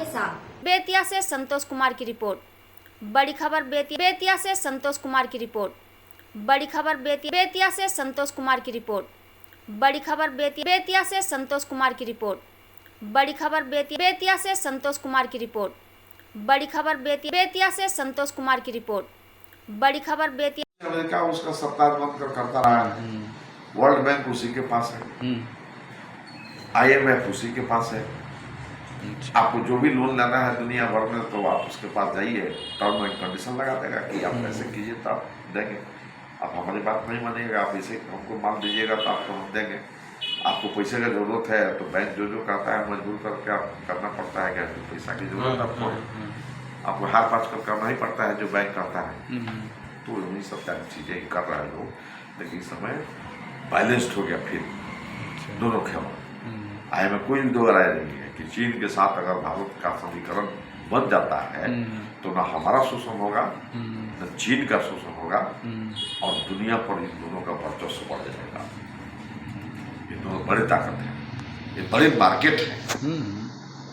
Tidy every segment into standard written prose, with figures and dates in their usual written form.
के साथ। बेतिया से संतोष कुमार की रिपोर्ट। बड़ी खबर बेतिया से संतोष कुमार की रिपोर्ट। बड़ी खबर बेतिया से संतोष कुमार की रिपोर्ट। बड़ी खबर बेतिया से संतोष कुमार की रिपोर्ट। बड़ी खबर बेतिया से संतोष कुमार की रिपोर्ट। बड़ी खबर बेतिया से संतोष कुमार की रिपोर्ट। बड़ी खबर बेतिया। अमेरिका उसका सत्ता बंद करता रहा है, वर्ल्ड बैंक उसी के पास है, IMF उसी के पास है। आपको जो भी लोन लेना है दुनिया भर में तो आप उसके पास जाइए, टर्म एंड कंडीशन लगा देगा कि आप पैसे कीजिए तो आप देंगे। आप हमारी बात नहीं मानिएगा, आप इसे हमको मान दीजिएगा तो आपको हम देंगे। आपको पैसे की जरूरत है तो बैंक जो करता है मजबूर करके आप करना पड़ता है। क्या पैसा की जरूरत आपको हार पास कर करना ही पड़ता है जो बैंक करता है। तो उन्हीं सब सारी चीज़ें कर रहे हैं लोग, लेकिन इस समय बैलेंस्ड हो गया फिर दोनों खेमा। में कोई भी दो राय नहीं है कि चीन के साथ अगर भारत का समीकरण बन जाता है तो ना हमारा शोषण होगा न चीन का शोषण होगा और दुनिया पर इन दोनों का वर्चस्व बढ़ जाएगा। ये दोनों बड़ी ताकत है, ये बड़ी मार्केट है।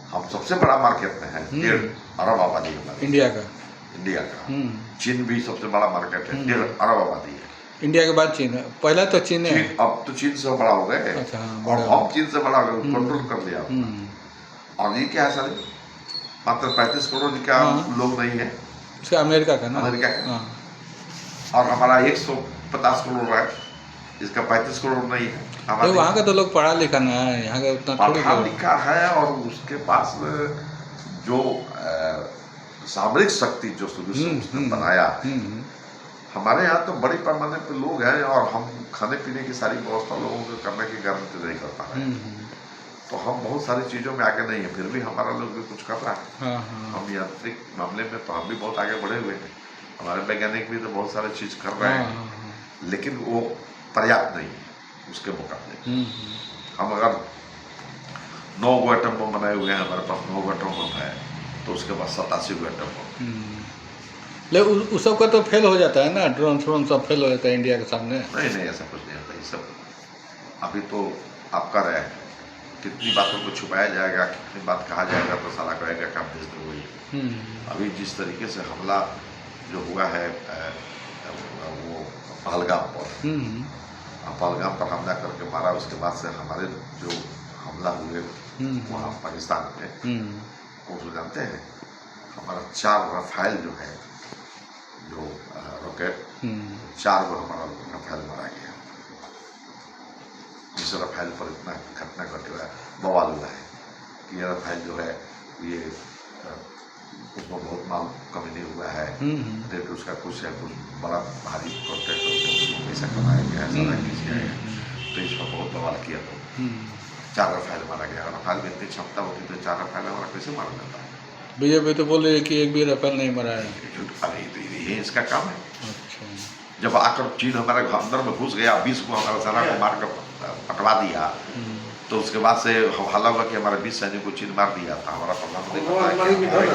हम सबसे बड़ा मार्केट में है, 1.5 अरब आबादी हमारी इंडिया का। चीन भी सबसे बड़ा मार्केट है, 1.5 अरब आबादी है। इंडिया के बाद चीन है, पहला तो चीन है। अब तो चीन से बड़ा हो गए। अच्छा, और हम चीन से बड़ा हो गए, कंट्रोल कर लिया। और ये क्या है सर, मात्र 35 करोड़ का लोग नहीं है, अमेरिका का ना, अमेरिका का। और हमारा 150 करोड़ है, इसका 35 करोड़ नहीं है। तो वहाँ का तो लोग पढ़ा लिखा ना है, यहाँ का उतना पढ़ा लिखा है और उसके पास जो सामरिक शक्ति जो उसने बनाया है। हमारे यहाँ तो बड़ी पैमाने पे लोग हैं और हम खाने पीने की सारी व्यवस्था लोगों को करने की गारंटी नहीं कर पा रहे हैं। तो हम बहुत सारी चीज़ों में आगे नहीं है, फिर भी हमारा लोग भी कुछ कर रहा है। हम यांत्रिक मामले में तो हम भी बहुत आगे बढ़े हुए हैं, हमारे वैज्ञानिक भी तो बहुत सारी चीज़ कर रहे हैं, लेकिन वो पर्याप्त नहीं है उसके मुकाबले। हम अगर 9 गो एटम बम बनाए हुए हैं, हमारे पास 9 गो एटम बम है, तो उसके बाद 87 गो एटम बम। लेकिन उस सब का तो फेल हो जाता है ना, ड्रोन सब फेल हो जाता है इंडिया के सामने। नहीं ऐसा कुछ नहीं होता। ये सब अभी तो आपका राय है, कितनी बातों को छुपाया जाएगा, कितनी बात कहा जाएगा तो साला कहेगा कि आप देशद्रोही। अभी जिस तरीके से हमला जो हुआ है वो पहलगाम पर हमला करके मारा, उसके बाद से हमारे जो हमला हुए वहाँ पाकिस्तान में, वो जानते हैं हमारा 4 रफाइल जो है जो रॉकेट, 4 गो हमारा रफाइल मारा गया। जिस रफाइल पर इतना घटना घट हुआ है, बवाल हुआ है कि ये रफाइल जो है ये उसमें बहुत माल कमी नहीं हुआ है, रेट उसका कुछ है, कुछ बड़ा भारी कॉन्ट्रैक्ट पैसा कमाया गया है, सारा किया गया, तो इसमें बहुत बवाल किया। तो 4 रफाइल मारा गया। रफाइल में इतनी क्षमता होती तो 4 रफाइल हमारा कैसे मारा जाता है? बीजेपी तो बोल रही है कि एक भी रफाल नहीं मरा है। अरे तो ये इसका काम है। अच्छा। जब आकर चीन हमारे अंदर में घुस गया, 20 को हमारा सेना को मार कर पटवा दिया, तो उसके बाद से हवाला हुआ कि हमारे 20 सैनिक को चीन मार दिया था। हमारा प्रधानमंत्री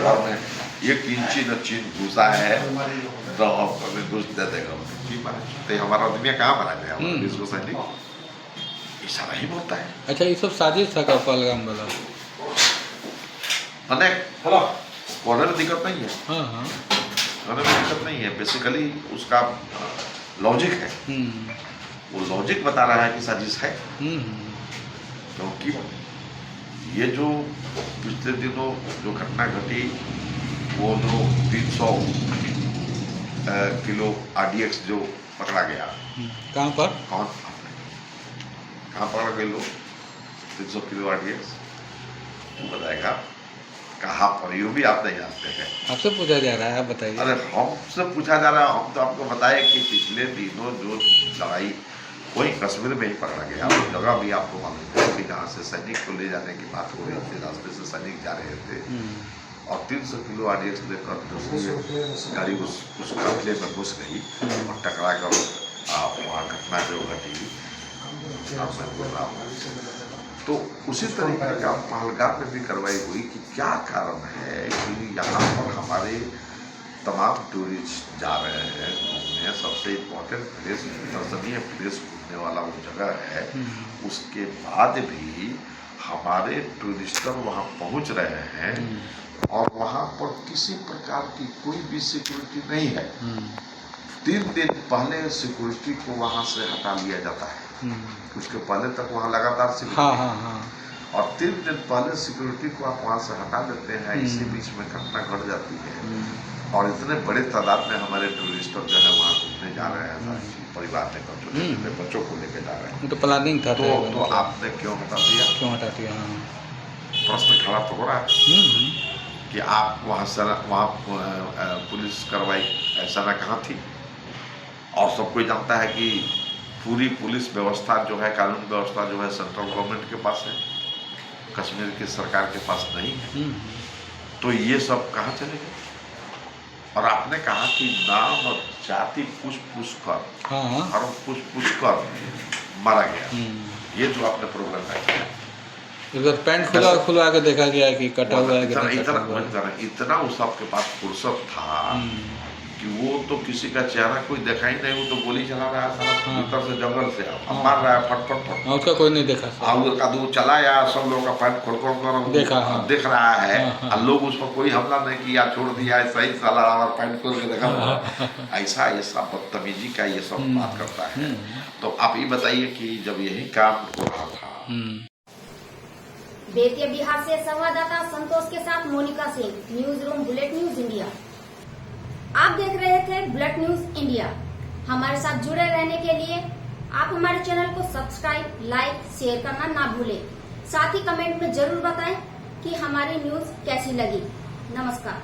घर में 1 इंची न चीन घुसा है तो घुस दे देगा चीन मारे, तो हमारा दुनिया कहाँ मारा गया 20 को सैनिक? ऐसा नहीं होता है। अच्छा, ये सब साजिश था का पहलगाम वाला? कोने में दिक्कत नहीं है, कोने में दिक्कत नहीं है। बेसिकली उसका लॉजिक है, वो लॉजिक बता रहा है कि साजिश है। क्योंकि ये जो पिछले दिनों जो घटना घटी, वो जो 300 किलो RDX जो पकड़ा गया, कहाँ पर? कहाँ पकड़ा गए लोग? 300 किलो RDX बताएगा कहाँ पर, ये भी आप नहीं जानते हैं। आपसे पूछा जा रहा है, आप बताइए। अरे हमसे पूछा जा रहा है, हम तो आपको बताए कि पिछले दिनों जो लड़ाई वही कश्मीर में ही पकड़ा गया। वो जगह भी आपको मालूम है कि जहाँ से सैनिक को ले जाने की बात हो रही थी, रास्ते से सैनिक जा रहे थे और 300 किलो RDX लेकर दूसरी गाड़ी उस काफिले में घुस गई और टकरा कर वहाँ घटना जो घटी, मैं बोल रहा हूँ। तो उसी तरीके का पहलगाम में भी कार्रवाई हुई कि क्या कारण है कि यहाँ पर हमारे तमाम टूरिस्ट जा रहे हैं घूमने। सबसे इम्पोर्टेंट प्लेस, दर्शनीय प्लेस घूमने वाला वो जगह है, उसके बाद भी हमारे टूरिस्टर वहाँ पहुँच रहे हैं और वहां पर किसी प्रकार की कोई भी सिक्योरिटी नहीं है। 3 दिन पहले सिक्योरिटी को वहां से हटा लिया जाता है। उसके पहले तक वहां लगातार सिक्योरिटी और 3 दिन पहले सिक्योरिटी को आप वहां से हटा देते हैं। इसी बीच में घटना घट जाती है और इतने बड़े तादाद में हमारे टूरिस्ट जो है वहाँ घूमने जा रहे हैं, परिवार लेकर छोटे बच्चों को लेकर जा रहे हैं। तो प्लानिंग था तो आपने क्यों हटा दिया? प्रश्न खड़ा तो हो रहा है कि आप वहाँ पुलिस कार्रवाई ऐसा ना कहाँ थी। और सब कोई जानता है कि पूरी पुलिस व्यवस्था जो है, कानून व्यवस्था जो है सेंट्रल गवर्नमेंट के पास है, कश्मीर की सरकार के पास नहीं है। तो ये सब कहाँ चले गए? और आपने कहा कि नाम और जाति पूछ कर और पूछ कर मारा गया। ये जो आपने प्रोग्राम किया, इधर पैंट खुला के देखा गया कि कटा हुआ है। इतना उस आपके पास फुर्सत था कि वो तो किसी का चेहरा कोई देखा ही नहीं। वो तो गोली चला रहा है भीतर से, जंगल से मार रहा है फट। उसका कोई नहीं देखा। उसका दूर चलाया, सब लोगों का पैंट खोल देख रहा है और लोग उस पर कोई हमला नहीं किया, छोड़ दिया, सही साला और पैंट खोल के देखा। ऐसा बदतमीजी का ये सब बात करता है। तो आप ये बताइए कि जब यही काम हो रहा था। बेतिया बिहार से संवाददाता संतोष के साथ Monika Singh, news room bullet news India. आप देख रहे थे बुलेट न्यूज इंडिया। हमारे साथ जुड़े रहने के लिए आप हमारे चैनल को सब्सक्राइब, लाइक, शेयर करना ना भूलें। साथ ही कमेंट में जरूर बताएं कि हमारी न्यूज कैसी लगी। नमस्कार।